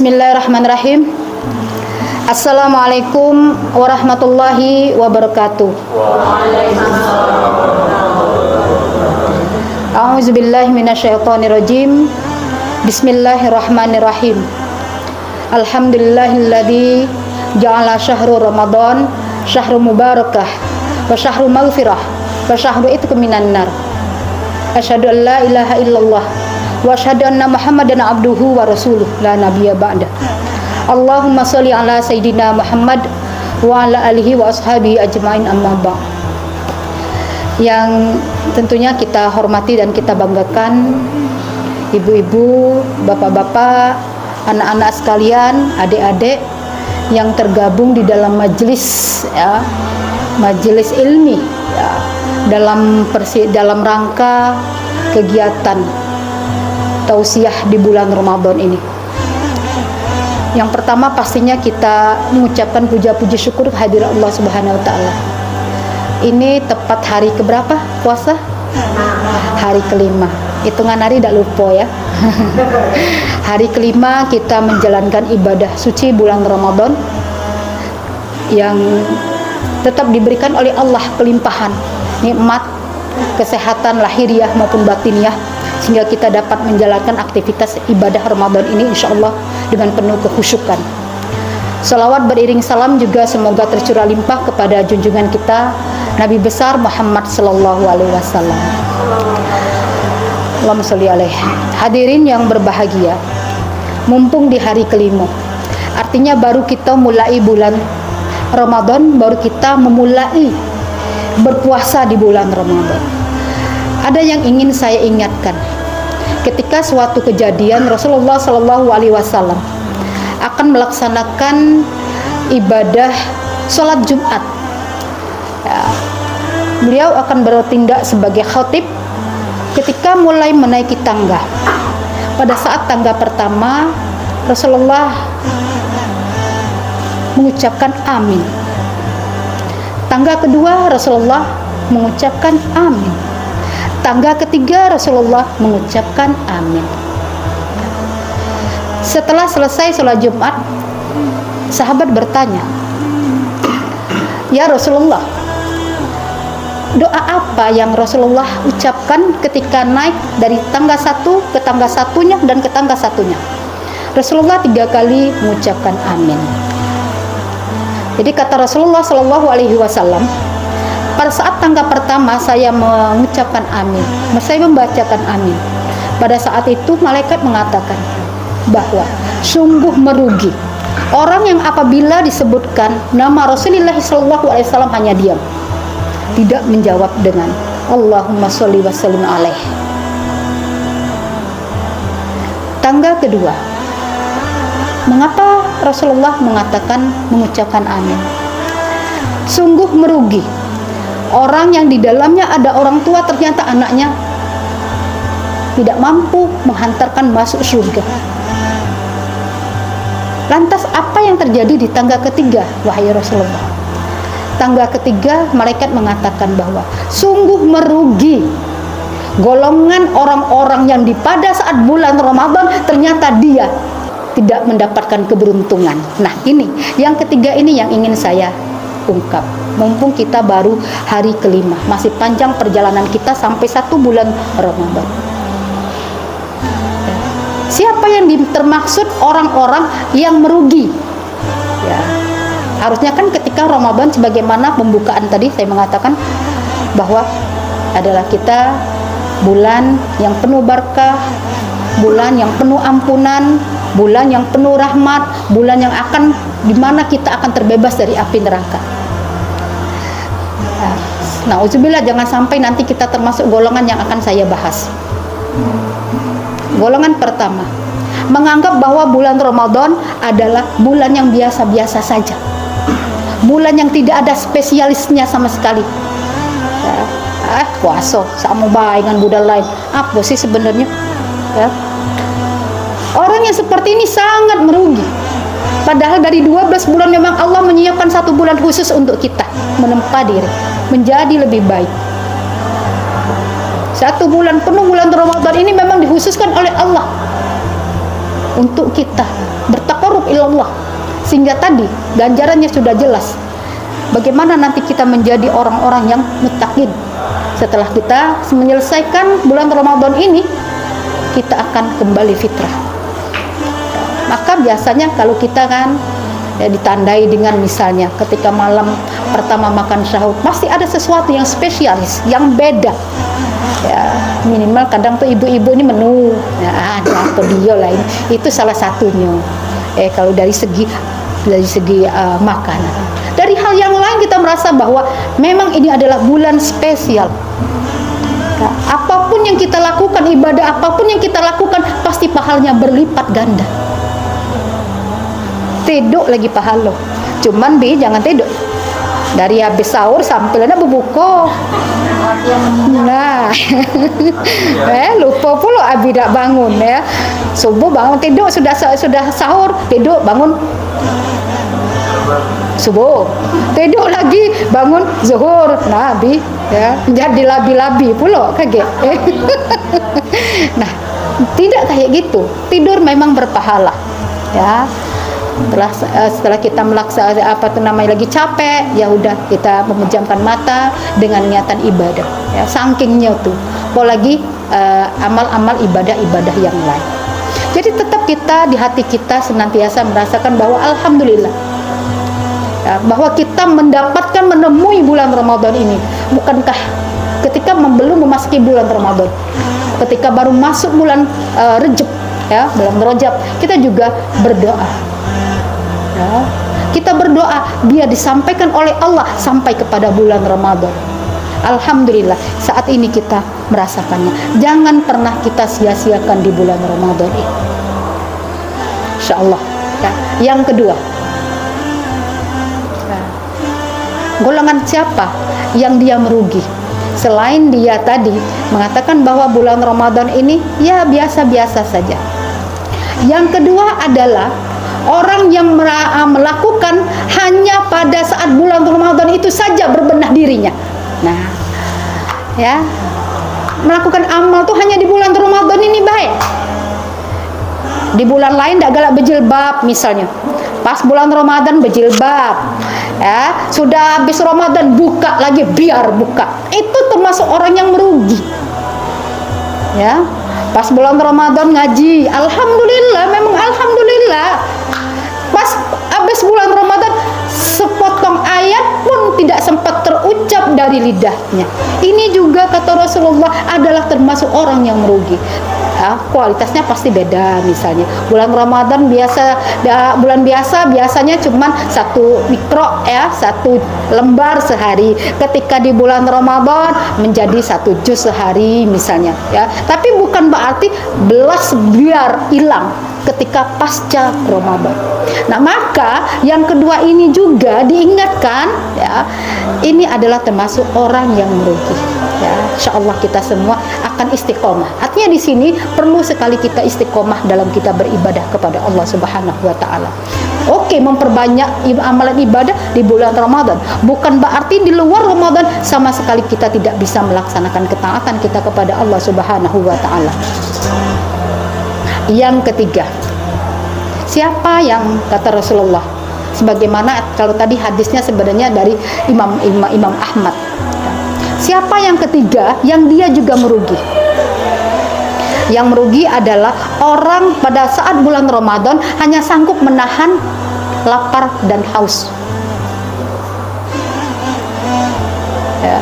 Bismillahirrahmanirrahim. Assalamualaikum warahmatullahi wabarakatuh. A'udzubillahi minasyaitonirrajim. Bismillahirrahmanirrahim. Alhamdulillahilladzi ja'ala syahrul Ramadan syahrul mubarakah wa syahrul maghfirah wa syahrul itqu minan nar. Asyhadu an la ilaha illallah wa asyhadu anna Muhammadan abduhu wa rasuluh la nabiyya ba'da. Allahumma sholli ala sayyidina Muhammad wa ala alihi wa ashabihi ajmain, amma ba'd. Yang tentunya kita hormati dan kita banggakan ibu-ibu, bapak-bapak, anak-anak sekalian, adik-adik yang tergabung di dalam majelis majelis ilmi dalam rangka kegiatan tausiah di bulan Ramadan ini. Yang pertama pastinya kita mengucapkan puja-puji syukur kehadirat Allah Subhanahu wa taala. Ini tepat hari keberapa puasa? Hari kelima. Hitungan hari tidak lupa ya. Hari kelima kita menjalankan ibadah suci bulan Ramadan yang tetap diberikan oleh Allah kelimpahan nikmat kesehatan lahiriah maupun batiniah, sehingga kita dapat menjalankan aktivitas ibadah Ramadan ini insyaallah dengan penuh kekhusyukan. Salawat beriring salam juga semoga tercurah limpah kepada junjungan kita Nabi besar Muhammad sallallahu alaihi wasallam. Allahumma sholli alaihi. Hadirin yang berbahagia, mumpung di hari kelima, artinya baru kita mulai bulan Ramadan, baru kita memulai berpuasa di bulan Ramadan. Ada yang ingin saya ingatkan. Ketika suatu kejadian Rasulullah Shallallahu Alaihi Wasallam akan melaksanakan ibadah sholat Jumat, beliau akan bertindak sebagai khatib. Ketika mulai menaiki tangga, pada saat tangga pertama Rasulullah mengucapkan amin. Tangga kedua Rasulullah mengucapkan amin. Tangga ketiga Rasulullah mengucapkan amin. Setelah selesai sholat Jumat, sahabat bertanya, "Ya Rasulullah, doa apa yang Rasulullah ucapkan ketika naik dari tangga satu ke tangga satunya dan ke tangga satunya?" Rasulullah 3 kali mengucapkan amin. Jadi kata Rasulullah Shallallahu Alaihi Wasallam, pada saat tangga pertama saya mengucapkan amin, saya membacakan amin. Pada saat itu malaikat mengatakan bahwa sungguh merugi orang yang apabila disebutkan nama Rasulullah Shallallahu Alaihi Wasallam hanya diam, tidak menjawab dengan Allahumma sholli wa sallim alaih. Tangga kedua, mengapa Rasulullah mengatakan mengucapkan amin? Sungguh merugi orang yang di dalamnya ada orang tua, ternyata anaknya tidak mampu menghantarkan masuk surga. Lantas apa yang terjadi di tangga ketiga, wahai Rasulullah? Tangga ketiga malaikat mengatakan bahwa sungguh merugi golongan orang-orang yang pada saat bulan Ramadan ternyata dia tidak mendapatkan keberuntungan. Nah, ini yang ketiga ini yang ingin saya ungkap. Mumpung kita baru hari kelima, masih panjang perjalanan kita sampai 1 bulan Ramadan. Siapa yang termaksud orang-orang yang merugi? Ya, harusnya kan ketika Ramadan, sebagaimana pembukaan tadi saya mengatakan bahwa adalah kita bulan yang penuh berkah, bulan yang penuh ampunan, bulan yang penuh rahmat, bulan yang akan dimana kita akan terbebas dari api neraka. Nah, uzubillah, jangan sampai nanti kita termasuk golongan yang akan saya bahas. Golongan pertama, menganggap bahwa bulan Ramadan adalah bulan yang biasa-biasa saja, bulan yang tidak ada spesialisnya sama sekali. Puasa sama baik dengan bulan lain, apa sih sebenarnya? Ya. Orang yang seperti ini sangat merugi. Padahal dari 12 bulan memang Allah menyiapkan 1 bulan khusus untuk kita menempa diri menjadi lebih baik. 1 bulan penuh, bulan Ramadan ini memang dikhususkan oleh Allah untuk kita bertaqarrub ilallah, sehingga tadi ganjarannya sudah jelas. Bagaimana nanti kita menjadi orang-orang yang muttaqin setelah kita menyelesaikan bulan Ramadan ini, kita akan kembali fitrah. Maka biasanya kalau kita kan ditandai dengan misalnya ketika malam pertama makan sahur, pasti ada sesuatu yang spesialis, yang beda. Ya, minimal kadang tuh ibu-ibu ini menu, ya, ada atau dia lain, itu salah satunya. Kalau dari segi makanan. Dari hal yang lain kita merasa bahwa memang ini adalah bulan spesial. Nah, apapun yang kita lakukan, ibadah apapun yang kita lakukan, pasti pahalanya berlipat ganda. Tidur lagi pahala, cuman jangan tidur dari habis sahur sampai berbuka. Nah, lupa pula abi tak bangun ya. Subuh bangun tidur, sudah sahur tidur bangun subuh, tidur lagi bangun zuhur. Nah, abi ya jadi labi-labi pula kaget. Nah, tidak kayak gitu. Tidur memang berpahala ya. Setelah kita melaksanakan lagi capek, ya udah kita memejamkan mata dengan niatan ibadah ya, sakingnya tuh apalagi amal-amal ibadah yang lain. Jadi tetap kita di hati kita senantiasa merasakan bahwa alhamdulillah ya, bahwa kita menemui bulan Ramadan ini. Bukankah ketika belum memasuki bulan Ramadan, ketika baru masuk bulan Rejab ya, bulan Rajab, kita juga berdoa ya, kita berdoa biar disampaikan oleh Allah sampai kepada bulan Ramadan. Alhamdulillah saat ini kita merasakannya. Jangan pernah kita sia-siakan di bulan Ramadan ini, insyaallah ya. Yang kedua, golongan siapa yang dia merugi? Selain dia tadi mengatakan bahwa bulan Ramadan ini ya biasa-biasa saja. Yang kedua adalah orang yang melakukan hanya pada saat bulan Ramadan itu saja berbenah dirinya. Nah, ya, melakukan amal tuh hanya di bulan Ramadan ini baik. Di bulan lain tidak galak berjilbab misalnya. Pas bulan Ramadan berjilbab. Ya, sudah habis Ramadan buka lagi, biar buka. Itu termasuk orang yang merugi. Ya. Pas bulan Ramadan ngaji, alhamdulillah, memang alhamdulillah. Pas habis bulan Ramadan sepotong ayat pun tidak sempat terucap dari lidahnya. Ini juga kata Rasulullah adalah termasuk orang yang merugi. Ya, kualitasnya pasti beda. Misalnya bulan Ramadan bulan biasa biasanya cuma satu mikro ya, satu lembar sehari. Ketika di bulan Ramadan menjadi satu juz sehari misalnya ya. Tapi bukan berarti belas biar hilang ketika pasca Ramadan. Nah, maka yang kedua ini juga diingatkan ya, ini adalah termasuk orang yang merugi. Ya, insyaallah kita semua akan istiqomah. Artinya di sini perlu sekali kita istiqomah dalam kita beribadah kepada Allah Subhanahu wa taala. Oke, memperbanyak amalan ibadah di bulan Ramadan. Bukan berarti di luar Ramadan sama sekali kita tidak bisa melaksanakan ketaatan kita kepada Allah Subhanahu wa taala. Yang ketiga, siapa yang kata Rasulullah, sebagaimana kalau tadi hadisnya sebenarnya dari Imam Ahmad. Siapa yang ketiga yang dia juga merugi? Yang merugi adalah orang pada saat bulan Ramadan hanya sanggup menahan lapar dan haus. Ya.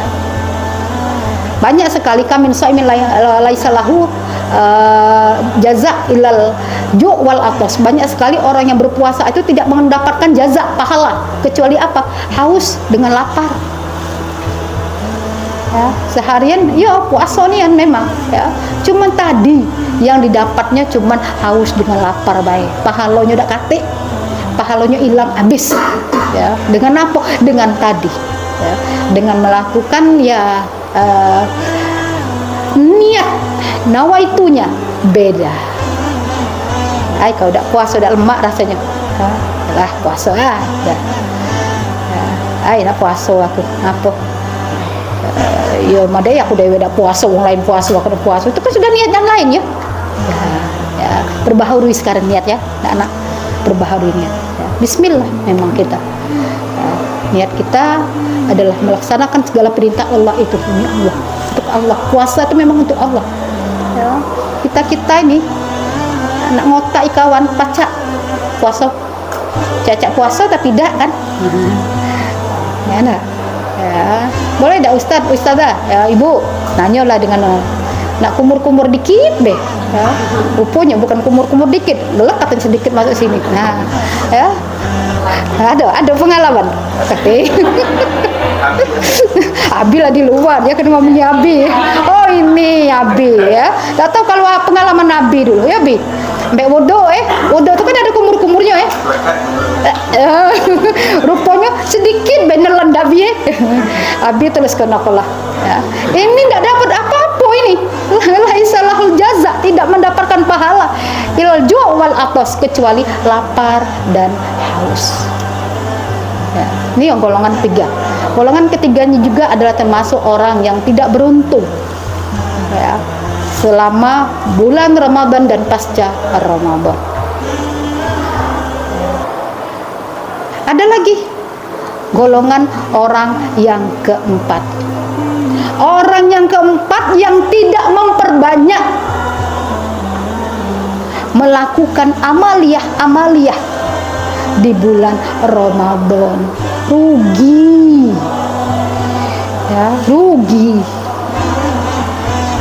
Banyak sekali kamin shaimin laisa lahu jaza ilal ju' wal atas. Banyak sekali orang yang berpuasa itu tidak mendapatkan jaza, pahala, kecuali apa? Haus dengan lapar. Ya, seharian ya puasa nian memang ya, cuman tadi yang didapatnya cuman haus dengan lapar baik, pahalanya udah kate, pahalanya hilang habis ya. Dengan apa? Dengan tadi ya, dengan melakukan ya niat nawaitunya beda. Kalau udah puasa udah lemak rasanya lah puasa ya. Nak puasa aku apa? Ya madai aku udah puasa, orang lain puasa, aku puasa, itu kan sudah niat yang lain ya. ya, perbaharui sekarang niat ya anak-anak, perbaharui niat ya. Bismillah, memang kita ya, niat kita adalah melaksanakan segala perintah Allah itu demi Allah, untuk Allah. Puasa itu memang untuk Allah ya. Kita ini anak ngotak ikawan pacak puasa, cacak puasa tapi tidak kan ya, nah ya, boleh tak ustazah ya, ibu nanyalah dengan nak kumur-kumur dikit deh ya, rupanya bukan kumur-kumur dikit, lelekatan sedikit masuk sini. Nah ya, ada pengalaman tapi Abi lah di luar, dia kan ngomongnya Abi. Oh ini Abi ya, tak tahu kalau pengalaman Abi dulu ya Abi. Mbak Wodo Wodo itu kan ada kumur-kumurnya rupanya sedikit beneran Abi Abi terus kena lah ya. Ini tidak dapat apa-apa ini, laisalahul jaza, tidak mendapatkan pahala ilal ju' wal atas, kecuali lapar dan haus ya. Ini yang golongan ketiga. Golongan ketiganya juga adalah termasuk orang yang tidak beruntung ya, selama bulan Ramadan dan pasca Ramadan. Ada lagi golongan orang yang keempat. Orang yang keempat yang tidak memperbanyak melakukan amaliyah di bulan Ramadan. Rugi ya, rugi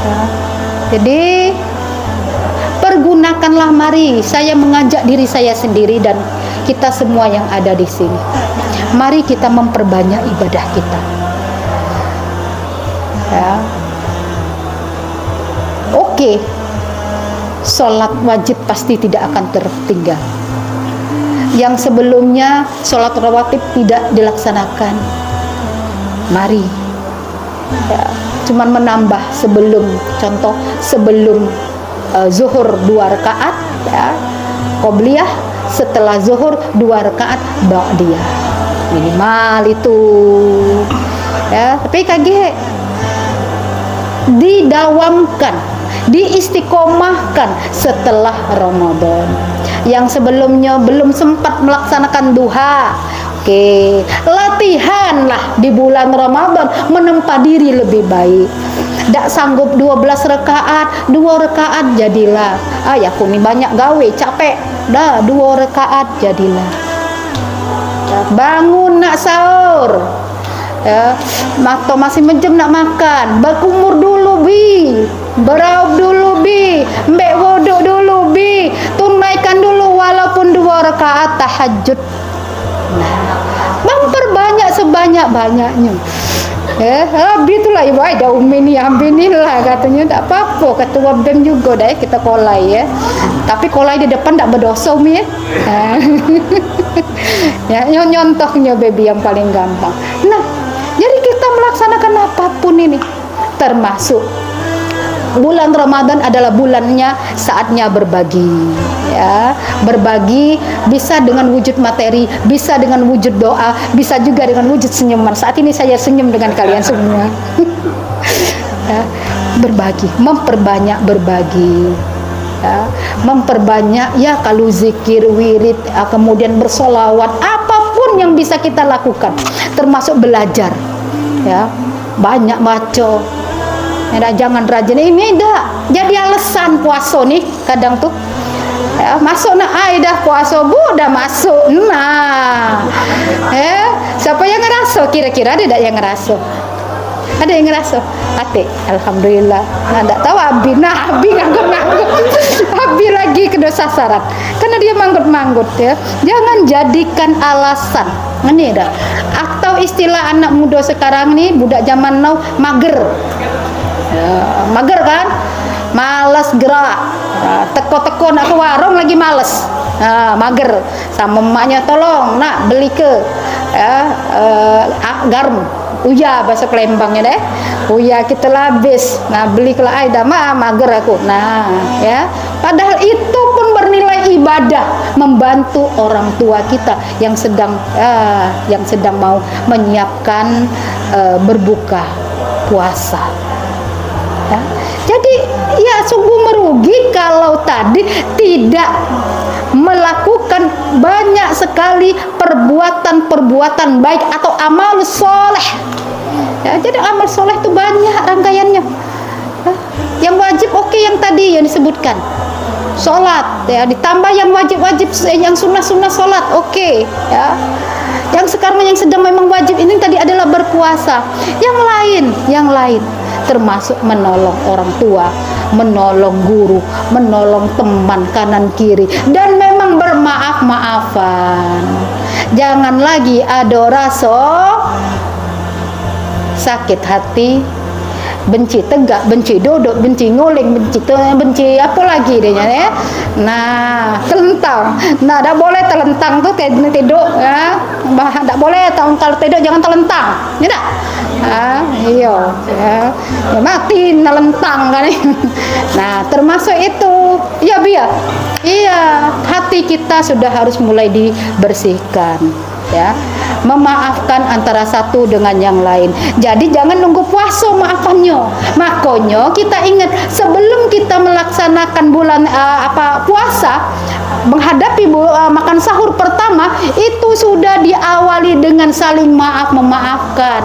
ya. Jadi pergunakanlah, mari saya mengajak diri saya sendiri dan kita semua yang ada di sini, mari kita memperbanyak ibadah kita ya. Oke, sholat wajib pasti tidak akan tertinggal. Yang sebelumnya sholat rawatib tidak dilaksanakan, mari ya, cuman menambah sebelum, contoh sebelum zuhur 2 rakaat ya, qobliyah, setelah zuhur 2 rakaat ba'diyah, minimal itu ya. Tapi kaget didawamkan, diistiqomahkan setelah Ramadan. Yang sebelumnya belum sempat melaksanakan duha, oke, latihanlah di bulan Ramadan menempa diri lebih baik. Tak sanggup 12 rakaat, 2 rakaat jadilah. Ya aku ini banyak gawe, capek. Dah 2 rakaat jadilah. Bangun nak sahur ya, atau masih menjem nak makan, berkumur dulu bi, beraup dulu bi, mbek wuduk dulu bi, tunaikan dulu walaupun 2 rakaat tahajud. Memperbanyak sebanyak-banyaknya Abi itulah ibu ada umi ni ambil ni lah katanya, tak apa-apa, ketua BEM juga dah kita kolai ya, tapi kolai di depan tak berdosa umi ya. Nyontohnya baby yang paling gampang. Nah, jadi kita melaksanakan apapun ini, termasuk bulan Ramadan adalah bulannya saatnya berbagi ya. Berbagi bisa dengan wujud materi, bisa dengan wujud doa, bisa juga dengan wujud senyuman. Saat ini saya senyum dengan kalian semua ya. Berbagi, memperbanyak berbagi ya. Memperbanyak ya, kalau zikir, wirid, kemudian bersolawat, apapun yang bisa kita lakukan, termasuk belajar ya, banyak baca ya. Jangan rajin ini dah jadi alasan puasa nih kadang tuh ya, masuk nak dah puasa bu dah masuk. Nah siapa yang ngerasa, kira-kira ada tak yang ngerasa? Ada yang ngerasa? Ate, alhamdulillah. Nah, tak tahu Abi. Nah, Abi nganggut-nganggut. Abi lagi kena sasaran. Karena dia manggut-manggut ya. Jangan jadikan alasan. Ini dah. Atau istilah anak muda sekarang nih, budak zaman now, mager. Ya, mager kan? Malas gerak. Nah, teko-teko nak ke warung lagi males. Nah, mager. Sama emaknya, tolong nak beli ke garam. Uya bahasa Palembangnya deh. Uya kita habis. Nah, beli ke Aida mager aku. Nah, ya. Padahal itu pun bernilai ibadah, membantu orang tua kita yang sedang mau menyiapkan berbuka puasa. Ya. Jadi ya sungguh merugi kalau tadi tidak melakukan banyak sekali perbuatan-perbuatan baik atau amal soleh. Ya, jadi amal soleh itu banyak rangkaiannya. Yang wajib oke, yang tadi yang disebutkan sholat, ya, ditambah yang wajib-wajib, yang sunnah-sunnah sholat, oke, ya. Yang sekarang yang sedang memang wajib ini tadi adalah berpuasa. Yang lain termasuk menolong orang tua, menolong guru, menolong teman kanan kiri, dan memang bermaaf-maafan. Jangan lagi ada rasa sakit hati, benci tegak, benci duduk, benci nguling, benci apa lagi dia ya. Nah, telentang. Nah, tak boleh telentang tuh tidur ya. Tak boleh kalau tidur jangan telentang. Ya tak? Iya ya. Ya mati telentang kan. Nah, termasuk itu. Ya biar. Iya, hati kita sudah harus mulai dibersihkan. Ya, memaafkan antara satu dengan yang lain. Jadi jangan nunggu puasa maafannya. Makanya kita ingat sebelum kita melaksanakan bulan puasa, menghadapi makan sahur pertama itu sudah diawali dengan saling memaafkan.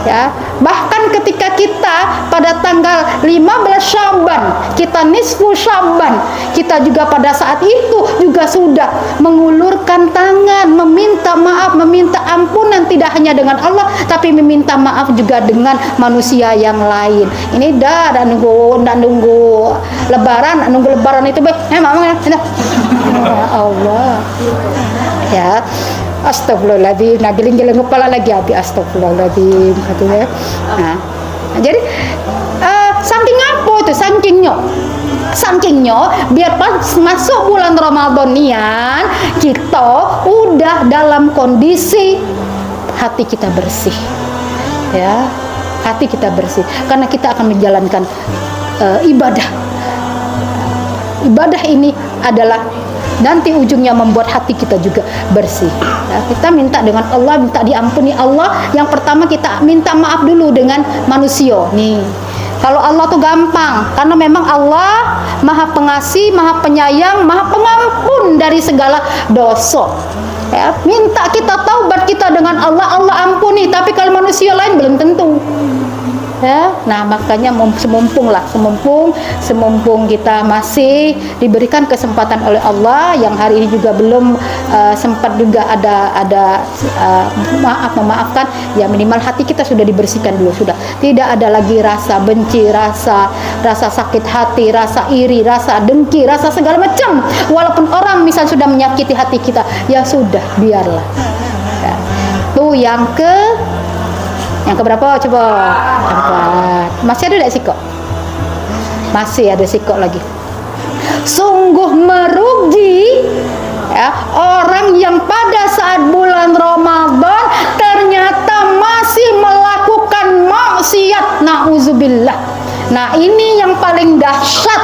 Ya, bahkan ketika kita pada tanggal 15 Sya'ban, kita nisfu Sya'ban, kita juga pada saat itu juga sudah mengulurkan tangan, meminta maaf, meminta ampunan, tidak hanya dengan Allah, tapi meminta maaf juga dengan manusia yang lain. Ini dah nunggu lebaran, nunggu lebaran itu mama ya Allah. Ya, astagfirullahaladzim. Nah, giling-giling kepala lagi habis astagfirullahaladzim katanya. Nah, jadi saking apa itu sakingnya biar pas masuk bulan Ramadan nian kita udah dalam kondisi hati kita bersih. Ya, hati kita bersih karena kita akan menjalankan ibadah. Ibadah ini adalah nanti ujungnya membuat hati kita juga bersih. Ya, kita minta dengan Allah, minta diampuni Allah. Yang pertama kita minta maaf dulu dengan manusia. Nih, kalau Allah tuh gampang, karena memang Allah Maha Pengasih, Maha Penyayang, Maha Pengampun dari segala dosa. Ya, minta kita taubat kita dengan Allah, Allah ampuni. Tapi kalau manusia lain belum tentu. Ya, nah makanya semumpung kita masih diberikan kesempatan oleh Allah, yang hari ini juga belum sempat juga ada memaafkan, ya minimal hati kita sudah dibersihkan dulu, sudah tidak ada lagi rasa benci, rasa sakit hati, rasa iri, rasa dengki, rasa segala macam. Walaupun orang misal sudah menyakiti hati kita, ya sudah biarlah. Ya. Tuh yang keberapa coba? Keempat. Masih ada tak sikok? Masih ada sikok lagi. Sungguh merugi ya orang yang pada saat bulan Ramadan ternyata masih melakukan maksiat. Nauzubillah. Nah, ini yang paling dahsyat.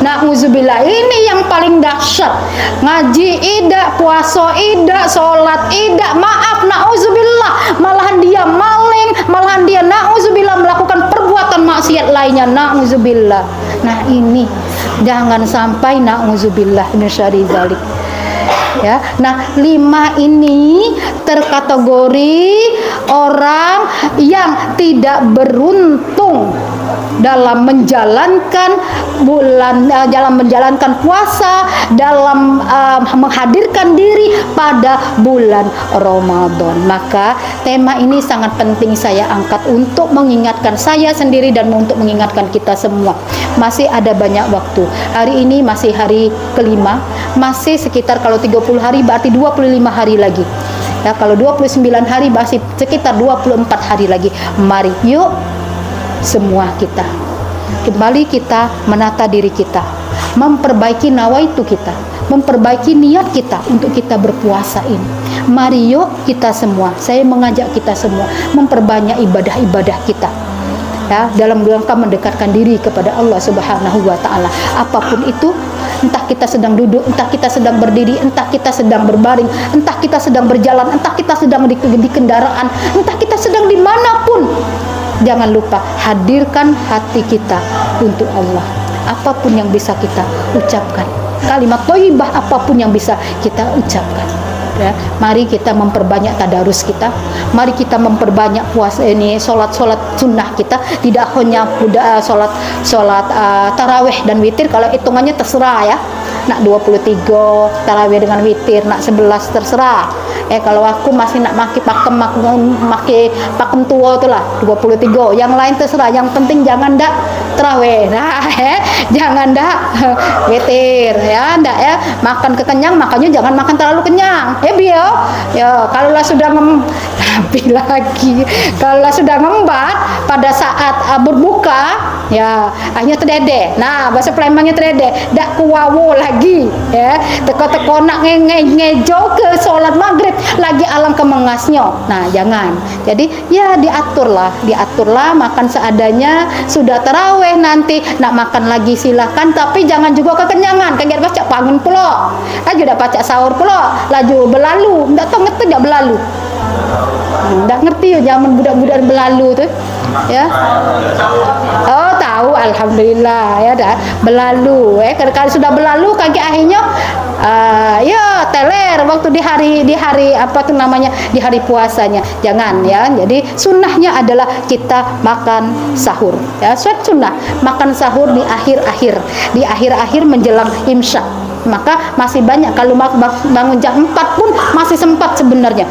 Nauzubillah, ini yang paling dahsyat. Ngaji idak, puasa idak, sholat idak, maaf, nauzubillah. Malahan dia maling, malahan dia nauzubillah melakukan perbuatan maksiat lainnya, nauzubillah. Nah, ini jangan sampai nauzubillah min syarri dzalik. Ya, nah 5 ini terkategori orang yang tidak beruntung dalam menjalankan dalam menjalankan puasa, dalam menghadirkan diri pada bulan Ramadan. Maka tema ini sangat penting saya angkat untuk mengingatkan saya sendiri dan untuk mengingatkan kita semua. Masih ada banyak waktu. Hari ini masih hari kelima, masih sekitar kalau 30 hari berarti 25 hari lagi. Ya, kalau 29 hari masih sekitar 24 hari lagi. Mari yuk semua kita kembali kita menata diri kita, memperbaiki nawaitu kita, memperbaiki niat kita untuk kita berpuasa ini. Mari yuk kita semua, saya mengajak kita semua memperbanyak ibadah-ibadah kita. Ya, dalam rangka mendekatkan diri kepada Allah Subhanahu wa taala. Apapun itu, entah kita sedang duduk, entah kita sedang berdiri, entah kita sedang berbaring, entah kita sedang berjalan, entah kita sedang di kendaraan, entah kita sedang dimanapun, jangan lupa hadirkan hati kita untuk Allah. Apapun yang bisa kita ucapkan, kalimat thayyibah apapun yang bisa kita ucapkan. Ya, mari kita memperbanyak tadarus kita, mari kita memperbanyak puasa ini, sholat sunnah kita, tidak hanya sholat tarawih dan witir. Kalau hitungannya terserah ya, nak 23 tarawih dengan witir, nak 11 terserah. Kalau aku masih nak maki pakem tua tu lah 23, yang lain terserah, yang penting jangan dak tarawih, nah jangan dak witir ya, ndak ya, makan kekenyang, makanya jangan makan terlalu kenyang bio ya. Kalau sudah tapi lagi kalau sudah ngembat pada saat berbuka ya, hanya terdede, nah bahasa Palembangnya terdede, dak kuwawo lagi ya, teko-teko nak ngejo ke sholat maghrib lagi alam kemengasnya. Nah jangan, jadi ya diaturlah makan seadanya. Sudah taraweh nanti nak makan lagi silahkan, tapi jangan juga kekenyangan, kaget baca bangun pulo aja udah baca sahur pulo laju berlalu, ndak tahu ngerti ndak berlalu, ndak ngerti ya zaman budak-budak berlalu tuh ya. Oh tahu, alhamdulillah ya, dah berlalu kalau sudah berlalu kaki akhirnya ya teler waktu di hari apa tuh namanya, di hari puasanya. Jangan ya. Jadi sunnahnya adalah kita makan sahur ya, sunnah makan sahur di akhir-akhir menjelang imsyak. Maka masih banyak, kalau bangun jam 4 pun masih sempat sebenarnya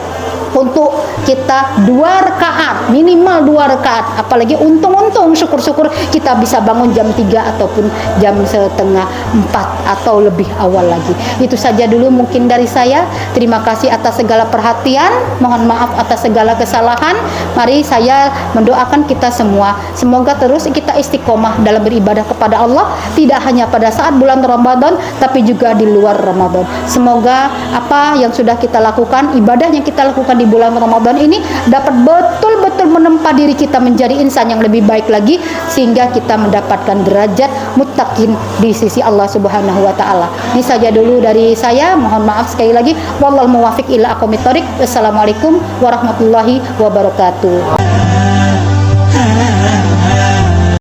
untuk kita 2 rakaat, minimal 2 rakaat. Apalagi untung syukur-syukur kita bisa bangun jam 3 ataupun jam setengah 4 atau lebih awal lagi. Itu saja dulu mungkin dari saya. Terima kasih atas segala perhatian, mohon maaf atas segala kesalahan. Mari saya mendoakan kita semua, semoga terus kita istiqomah dalam beribadah kepada Allah, tidak hanya pada saat bulan Ramadan tapi juga di luar Ramadan. Semoga apa yang sudah kita lakukan, ibadah yang kita lakukan di bulan Ramadan ini dapat betul-betul menempa diri kita menjadi insan yang lebih baik lagi, sehingga kita mendapatkan derajat muttaqin di sisi Allah Subhanahu wa taala. Ini saja dulu dari saya, mohon maaf sekali lagi. Wallahul muwaffiq ila aqwamit thoriq. Wassalamualaikum warahmatullahi wabarakatuh.